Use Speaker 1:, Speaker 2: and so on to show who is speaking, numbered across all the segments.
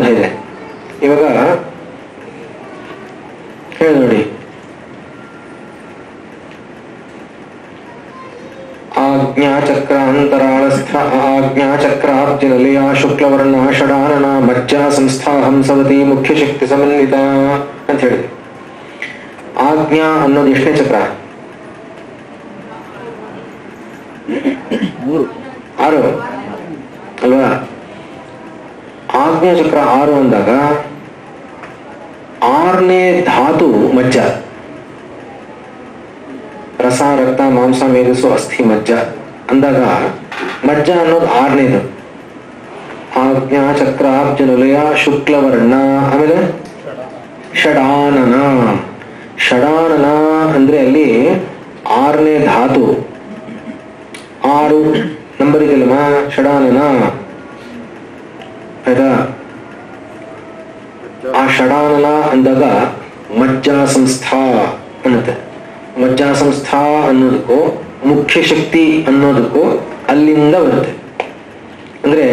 Speaker 1: ಸಂಬಂಧ ಇದೆ. ಇವಾಗ ಹೇಳಿ ನೋಡಿ, ಆಜ್ಞಾಚಕ್ರ ಅಂತರಾಳಸ್ಥ ಆಜ್ಞಾಚಕ್ರಾಬ್ಜಿನಲಿಯ ಶುಕ್ಲವರ್ಣ ಷಡಾನನ ಮಜ್ಜಾ ಸಂಸ್ಥಾ ಹಂಸವತಿ ಮುಖ್ಯ ಶಕ್ತಿ ಸಮನ್ವಿತ ಅಂತ ಹೇಳಿದೆ. ಆಜ್ಞಾ ಅನ್ನೋದು ಎಷ್ಟನೇ ಚಕ್ರ? 6 ಅಲ್ವಾ? ಆಜ್ಞಾ ಚಕ್ರ 6 ಅಂದಾಗ 6ನೇ ಧಾತು ಮಜ್ಜ. ರಸ ರಕ್ತ ಮಾಂಸ ಮೇಧಸ್ಸು ಅಸ್ಥಿ ಮಜ್ಜ ಅಂದಾಗ ಮಜ್ಜ ಅನ್ನೋದು 6ನೇದು. ಆಜ್ಞಾ ಚಕ್ರಾಬ್ಜನುಲಯ ಶುಕ್ಲವರ್ಣ, ಆಮೇಲೆ ಷಡಾನನ. ಷಡಾನನ ಅಂದ್ರೆ ಅಲ್ಲಿ 6ನೇ ಧಾತು 6 ನಂಬರ್ ಇದೆಯಲ್ಲಮ್ಮ, ಷಡಾನನ. ಆಯ್ತಾ? ಆ ಷಡಾನನ ಅಂದಾಗ ಮಜ್ಜಾ ಸಂಸ್ಥಾ ಅನ್ನತ್ತೆ. ಮಜ್ಜಾ ಸಂಸ್ಥಾ ಅನ್ನೋದಕ್ಕೂ ಮುಖ್ಯ ಶಕ್ತಿ ಅನ್ನೋದಕ್ಕೂ ಅಲ್ಲಿಂದ ಬರುತ್ತೆ. ಅಂದ್ರೆ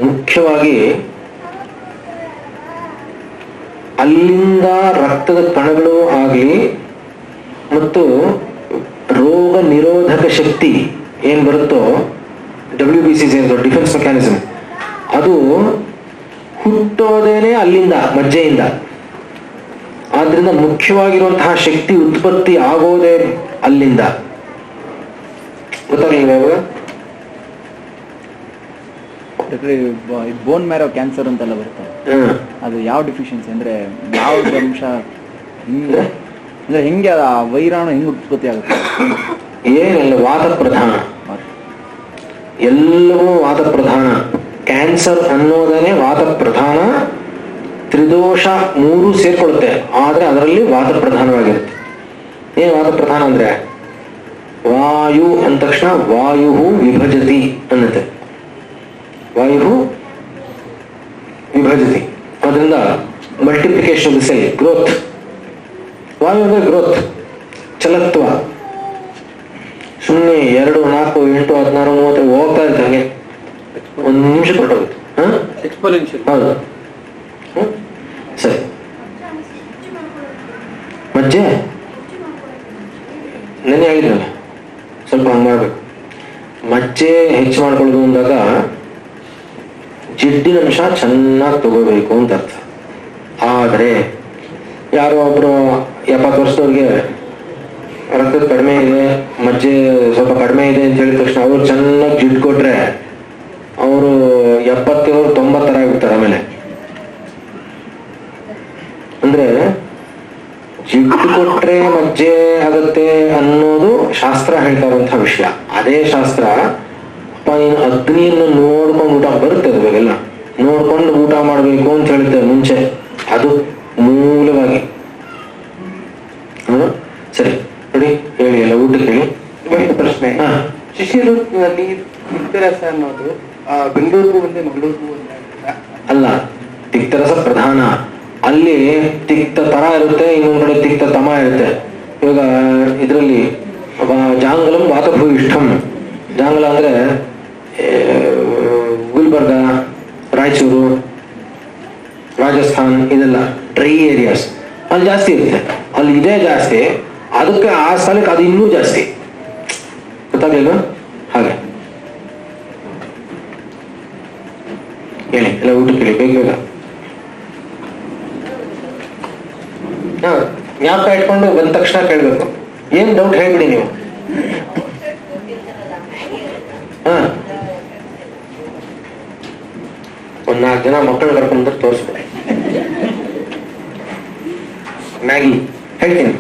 Speaker 1: ಮುಖ್ಯವಾಗಿ ಅಲ್ಲಿಂದ ರಕ್ತದ ಕಣಗಳು ಆಗಲಿ ಮತ್ತು ರೋಗ ನಿರೋಧಕ ಶಕ್ತಿ ಏನ್ ಬರುತ್ತೋ, WBCC ಅಂತ ಡಿಫೆನ್ಸ್ ಮೆಕ್ಯಾನಿಸಮ್, ಅದು ಹುಟ್ಟೋದೇನೆ ಅಲ್ಲಿಂದ, ಮಜ್ಜೆಯಿಂದ. ಆದ್ರಿಂದ ಮುಖ್ಯವಾಗಿರುವಂತಹ ಶಕ್ತಿ ಉತ್ಪತ್ತಿ ಆಗೋದೇ ಅಲ್ಲಿಂದ. ಗೊತ್ತಾಗ್ಲಿಲ್ಲ ಇವಾಗ?
Speaker 2: ಬೋನ್ ಮ್ಯಾರೋ ಕ್ಯಾನ್ಸರ್ ಅಂತೆಲ್ಲ ಬರುತ್ತೆ, ಅದು ಯಾವ ಡಿಫಿಷಿಯನ್ಸಿ ಅಂದ್ರೆ ಯಾವ ಅಂಶ ಅಂದ್ರೆ ಹೆಂಗೆ ಆ ವೈರಾಣು ಹೆಂಗ್ ಉತ್ಪತ್ತಿ ಆಗುತ್ತೆ?
Speaker 1: ಏನಿಲ್ಲ, ವಾತ ಪ್ರಧಾನ, ಎಲ್ಲವೂ ವಾತ ಪ್ರಧಾನ. ಕ್ಯಾನ್ಸರ್ ಅನ್ನೋದನ್ನೇ ವಾತ ಪ್ರಧಾನ. ತ್ರಿದೋಷ 3 ಸೇರ್ಕೊಳ್ಳುತ್ತೆ, ಆದ್ರೆ ಅದರಲ್ಲಿ ವಾತ ಪ್ರಧಾನವಾಗಿರುತ್ತೆ. ಏನ್ ವಾತ ಪ್ರಧಾನ ಅಂದ್ರೆ ವಾಯು ಅಂದ ತಕ್ಷಣ ವಾಯು ವಿಭಜತಿ ಅನ್ನತ್ತೆ. ವಾಯು ವಿಭಜತಿ, ಅದರಿಂದ multiplication of the cell, growth. ವಾಯು ಅಂದ್ರೆ ಗ್ರೋತ್, ಚಲತ್ವ. 0, 2, 4, 8, 16, 30 ಹೋಗ್ತಾ ಇರುತ್ತೆ. ಹಾಗೆ 1 ನಿಮಿಷ ಕೊಟ್ಟೋಗುತ್ತೆ. ಹೌದು, ಸರಿ. ಮಜ್ಜೆ ನೆನೆ ಹೇಳಿದ್ರಲ್ಲ, ಸ್ವಲ್ಪ ಹಂಗೆ ಮಾಡ್ಬೇಕು. ಮಜ್ಜೆ ಹೆಚ್ಚು ಮಾಡ್ಕೊಳ್ಳೋದು ಅಂದಾಗ ಜಿಡ್ಡಿನ ಅಂಶ ಚೆನ್ನಾಗಿ ತಗೋಬೇಕು ಅಂತ ಅರ್ಥ. ಆದರೆ ಯಾರೋ ಒಬ್ರು 70 ವರ್ಷದವ್ರಿಗೆ ರಕ್ತದ ಕಡಿಮೆ ಇದೆ, ಮಜ್ಜೆ ಸ್ವಲ್ಪ ಕಡಿಮೆ ಇದೆ ಅಂತ ಹೇಳಿದ ತಕ್ಷಣ ಅವ್ರು ಚೆನ್ನಾಗಿ ಜಿಡ್ಡು ಕೊಟ್ರೆ ಅವರು 70 90 ಆಗಿರ್ತಾರೆ. ಆಮೇಲೆ ಅಂದ್ರೆ ಜಿಡ್ಡು ಕೊಟ್ರೆ ಮಜ್ಜೆ ಆಗತ್ತೆ ಅನ್ನೋದು ಶಾಸ್ತ್ರ ಹೇಳ್ತಾ ಇರುವಂತಹ ವಿಷಯ. ಅದೇ ಶಾಸ್ತ್ರ ಅಪ್ಪ ನೀನು ಅಗ್ನಿಯನ್ನು ನೋಡ್ಕೊಂಡು ಊಟ ಬರುತ್ತೆ, ಅದು ಬೇಗೆಲ್ಲ ನೋಡ್ಕೊಂಡು ಊಟ ಮಾಡಬೇಕು ಅಂತ ಹೇಳುತ್ತೆ ಮುಂಚೆ. ಅದು ಮೂಲವಾಗಿ ಸರಿ ನೋಡಿ, ಹೇಳಿ ಎಲ್ಲ ಊಟಕ್ಕೆ ಹೇಳಿ.
Speaker 3: ಪ್ರಶ್ನೆ, ಶಿಷ್ಯರಲ್ಲಿ ತಿಕ್ತರಸ ಅನ್ನೋದು ಬೆಂಗಳೂರಿಗೂ ಒಂದೇ ಮಂಗಳೂರಿಗೂ ಒಂದೇ
Speaker 1: ಅಲ್ಲ. ತಿಕ್ತರಸ ಪ್ರಧಾನ, ಅಲ್ಲಿ ತಿಕ್ತ ತರ ಇರುತ್ತೆ, ಇನ್ನೊಂದ್ ಕಡೆ ತಿಕ್ತ ತಮ ಇರುತ್ತೆ. ಇವಾಗ ಇದರಲ್ಲಿ ಜಾಂಗಲಂ ವಾತಭೂಯಿಷ್ಠಂ. ಜಾಂಗಲ ಅಂದ್ರೆ ಗುಲ್ಬರ್ಗ, ರಾಯಚೂರು, ರಾಜಸ್ಥಾನ್, ಇದೆಲ್ಲ ಡ್ರೈ ಏರಿಯಾಸ್, ಅಲ್ಲಿ ಜಾಸ್ತಿ ಇರುತ್ತೆ. ಅಲ್ಲಿ ಇದೇ ಜಾಸ್ತಿ, ಅದಕ್ಕೆ ಆ ಸ್ಥಳಕ್ಕೆ ಅದು ಇನ್ನೂ ಜಾಸ್ತಿ. ಗೊತ್ತಾಗ್ಲಿಲ್ಲ? ಹಾಗೆ ಹೇಳಿ ಎಲ್ಲ ಊಟಕ್ಕೆ ಹೇಳಿ, ಬೇಗ ಬೇಗ. ಜ್ಞಾಪಕ ಇಟ್ಕೊಂಡು ಬಂದ ತಕ್ಷಣ ಕೇಳ್ಬೇಕು. ಏನ್ ಡೌಟ್ ಹೇಳ್ಬಿಡಿ ನೀವು. ಒಂದ್ 4 ಜನ ಮಕ್ಕಳು ಕರ್ಕೊಂಡು ತೋರಿಸ್ಬಿಡಿ. ಮ್ಯಾಗಿ ಹೇಳ್ತೀನಿ.